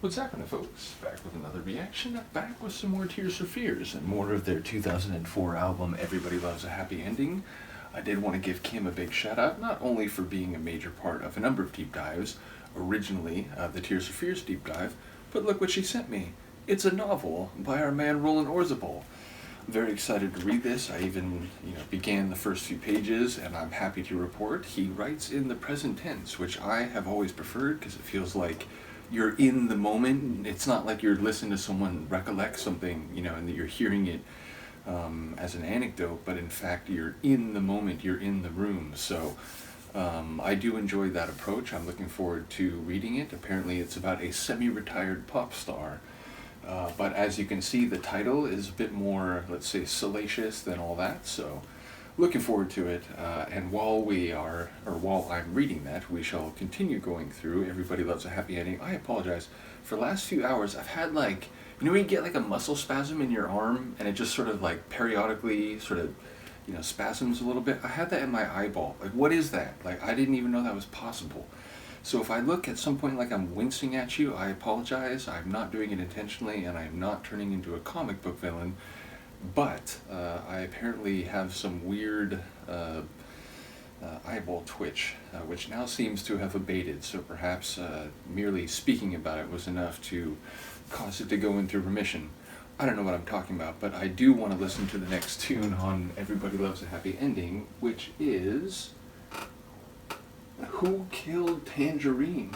What's happening, folks? Back with another reaction, back with some more Tears for Fears, and more of their 2004 album, Everybody Loves a Happy Ending. I did want to give Kim a big shout out, not only for being a major part of a number of deep dives, originally the Tears for Fears deep dive, but look what she sent me. It's a novel by our man Roland Orzabal. I'm very excited to read this. I even began the first few pages, and I'm happy to report he writes in the present tense, which I have always preferred because it feels like you're in the moment. It's not like you're listening to someone recollect something, and that you're hearing it as an anecdote, but in fact you're in the moment, you're in the room. So I do enjoy that approach. I'm looking forward to reading it. Apparently it's about a semi-retired pop star, but as you can see, the title is a bit more, let's say, salacious than all that. So looking forward to it, and while I'm reading that, we shall continue going through Everybody Loves a Happy Ending. I apologize. For the last few hours, I've had when you get like a muscle spasm in your arm, and it just sort of like periodically spasms a little bit. I had that in my eyeball. Like, what is that? Like, I didn't even know that was possible. So if I look at some point like I'm wincing at you, I apologize. I'm not doing it intentionally, and I'm not turning into a comic book villain. But I apparently have some weird eyeball twitch, which now seems to have abated, so perhaps merely speaking about it was enough to cause it to go into remission. I don't know what I'm talking about, but I do want to listen to the next tune on Everybody Loves a Happy Ending, which is Who Killed Tangerine?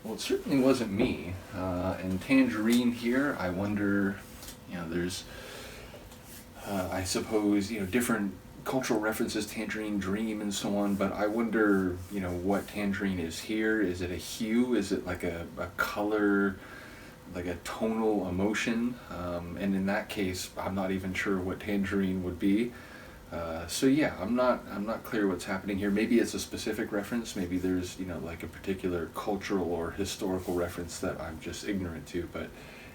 Well, it certainly wasn't me, and Tangerine here, I wonder, there's I suppose, different cultural references, Tangerine Dream and so on, but I wonder, what Tangerine is here. Is it a hue? Is it like a color, like a tonal emotion? And in that case, I'm not even sure what Tangerine would be. So yeah, I'm not clear what's happening here. Maybe it's a specific reference. Maybe there's, like a particular cultural or historical reference that I'm just ignorant to, but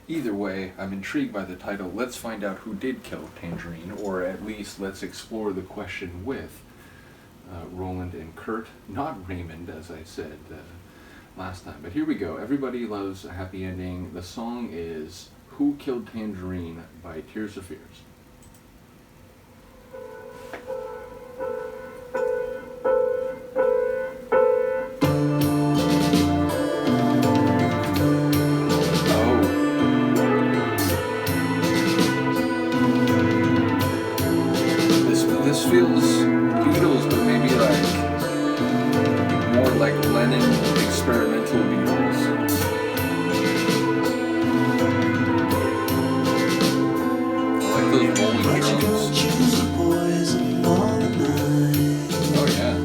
either way, I'm intrigued by the title. Let's find out who did kill Tangerine, or at least let's explore the question with Roland and Curt, not Raymond, as I said last time. But here we go. Everybody Loves a Happy Ending. The song is Who Killed Tangerine by Tears for Fears. Feels Beatles, but maybe more like Lennon experimental Beatles. I like those rolling drums. Oh yeah.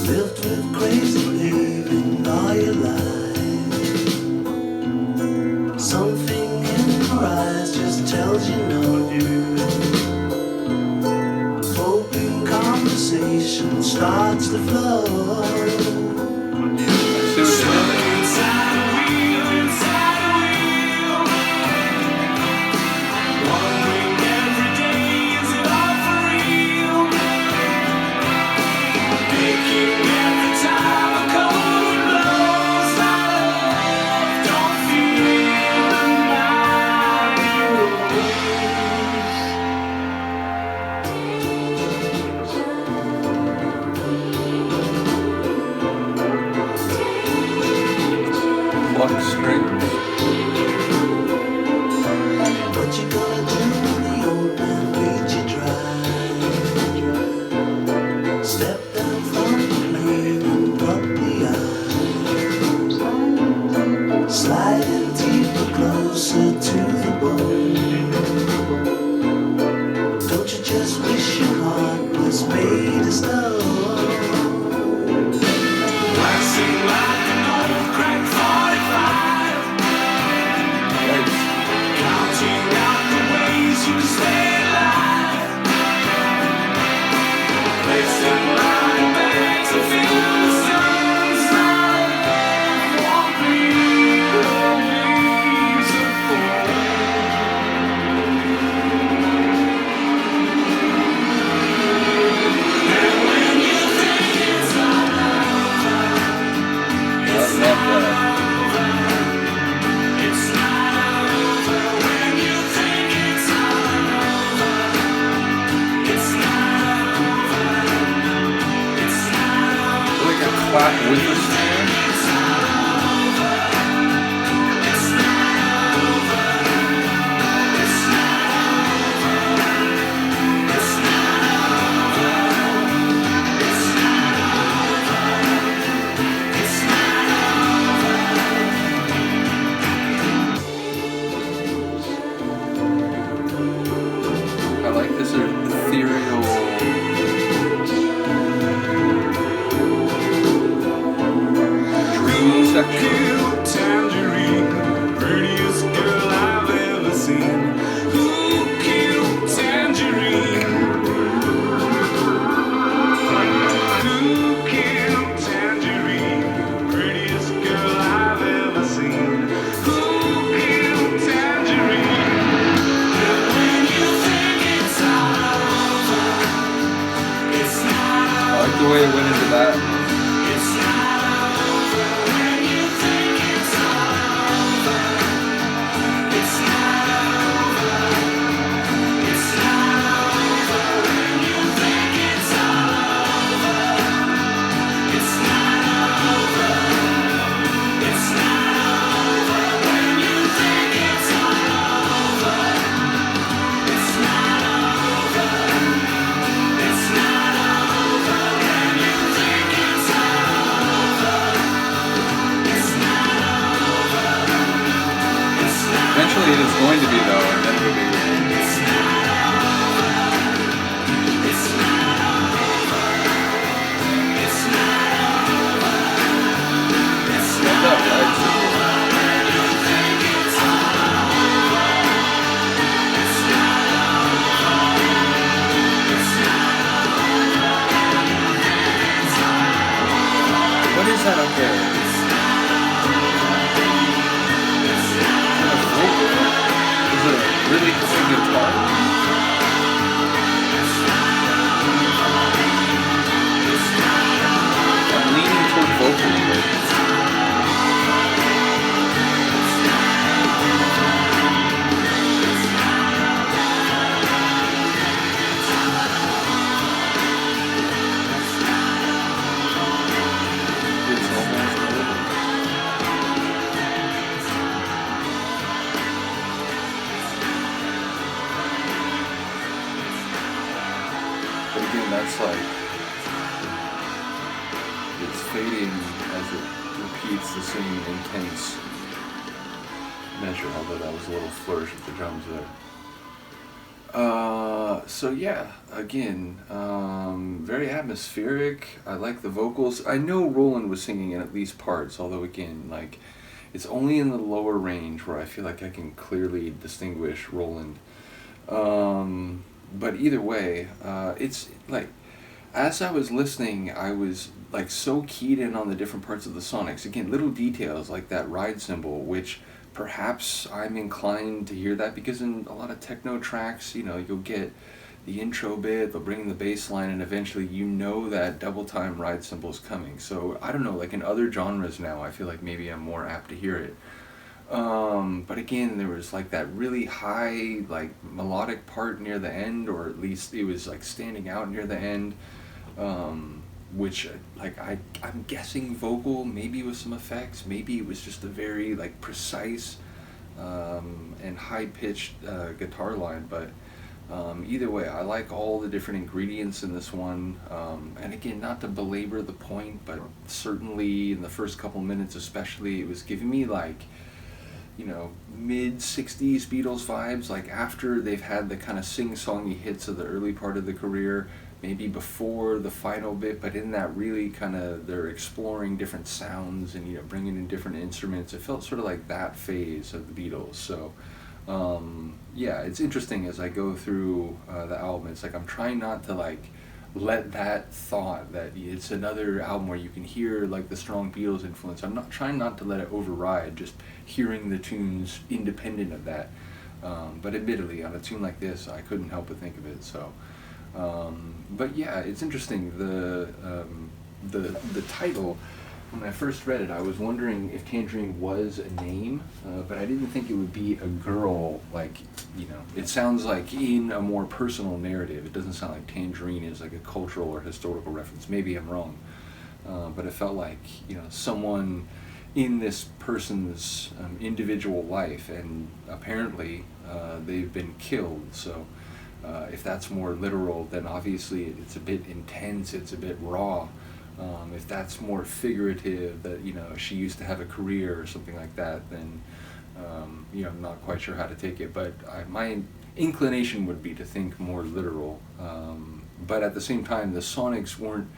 Lived with crazy living all your life. Something in your eyes just tells you no. Conversation starts to flow. Inside a wheel. Wondering every day, is it all for real? Making every time a cold wind blows, I don't feel the Pluck strings. What you gonna do when the old man bleeds you dry? Step down from the plane and up the aisle, sliding deeper, closer to the bone. Don't you just wish your heart was made of stone? Waxing like an old crack 45, counting out the ways you can stay alive. Placing my bags and feel the sun's light. Won't be the leaves of fall. And when you going to be though, and then it'll be. Get that right symbol. What is that up there? Is it a really high guitar? I'm leaning toward vocal, but it's almost over. But again, that's like, it's fading as it repeats the same intense measure, although that was a little flourish with the drums there. So yeah, again, very atmospheric. I like the vocals. I know Roland was singing in at least parts, although again, like, it's only in the lower range where I feel like I can clearly distinguish Roland. But either way, it's like, as I was listening, I was like so keyed in on the different parts of the sonics. Again, little details like that ride cymbal, which perhaps I'm inclined to hear that because in a lot of techno tracks, you know, you'll get the intro bit, they'll bring in the bass line, and eventually you know that double time ride cymbal is coming. So I don't know, like in other genres now, I feel like maybe I'm more apt to hear it. But again, there was like that really high, like melodic part near the end, or at least it was like standing out near the end, which like I'm guessing vocal, maybe with some effects, maybe it was just a very like precise and high-pitched guitar line, but either way, I like all the different ingredients in this one, and again, not to belabor the point, but certainly in the first couple minutes especially, it was giving me like, you know, mid-60s Beatles vibes, like after they've had the kind of sing-songy hits of the early part of the career, maybe before the final bit, but in that really kind of, they're exploring different sounds and, you know, bringing in different instruments. It felt sort of like that phase of the Beatles. So yeah, it's interesting as I go through the album, it's like I'm trying not to like let that thought that it's another album where you can hear like the strong Beatles influence, I'm not trying not to let it override just hearing the tunes independent of that, but admittedly on a tune like this I couldn't help but think of it. So but yeah, it's interesting, the title, when I first read it I was wondering if Tangerine was a name, but I didn't think it would be a girl, like, you know, it sounds like in a more personal narrative, it doesn't sound like Tangerine is like a cultural or historical reference, maybe I'm wrong, but it felt like, you know, someone in this person's individual life, and apparently they've been killed, so if that's more literal, then obviously it's a bit intense, it's a bit raw. If that's more figurative, that, you know, she used to have a career or something like that, then you know, I'm not quite sure how to take it, but my inclination would be to think more literal, but at the same time the sonics weren't,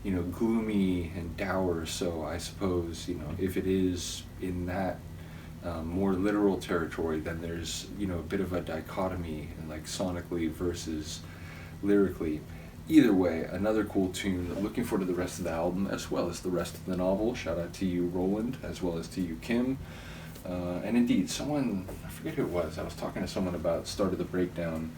you know, gloomy and dour, so I suppose, you know, if it is in that more literal territory, then there's, you know, a bit of a dichotomy in like sonically versus lyrically. Either way, another cool tune. Looking forward to the rest of the album as well as the rest of the novel. Shout out to you, Roland, as well as to you, Kim. And indeed, someone, I forget who it was, I was talking to someone about Start of the Breakdown.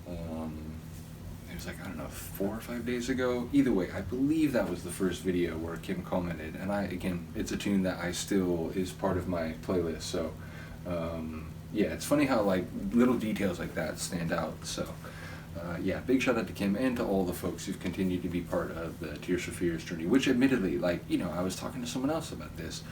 It was like, I don't know, 4 or 5 days ago. Either way, I believe that was the first video where Kim commented. And again, it's a tune that I still is part of my playlist. So yeah, it's funny how like little details like that stand out. So yeah, big shout out to Kim and to all the folks who've continued to be part of the Tears for Fears journey, which admittedly, like, you know, I was talking to someone else about this.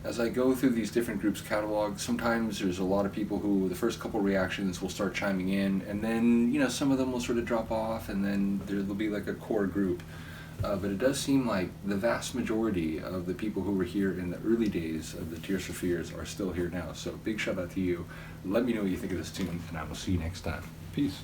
As I go through these different groups' catalogs, sometimes there's a lot of people who the first couple reactions will start chiming in, and then, you know, some of them will sort of drop off, and then there'll be like a core group. but it does seem like the vast majority of the people who were here in the early days of the Tears for Fears are still here now. So big shout out to you. Let me know what you think of this tune, and I will see you next time. Peace.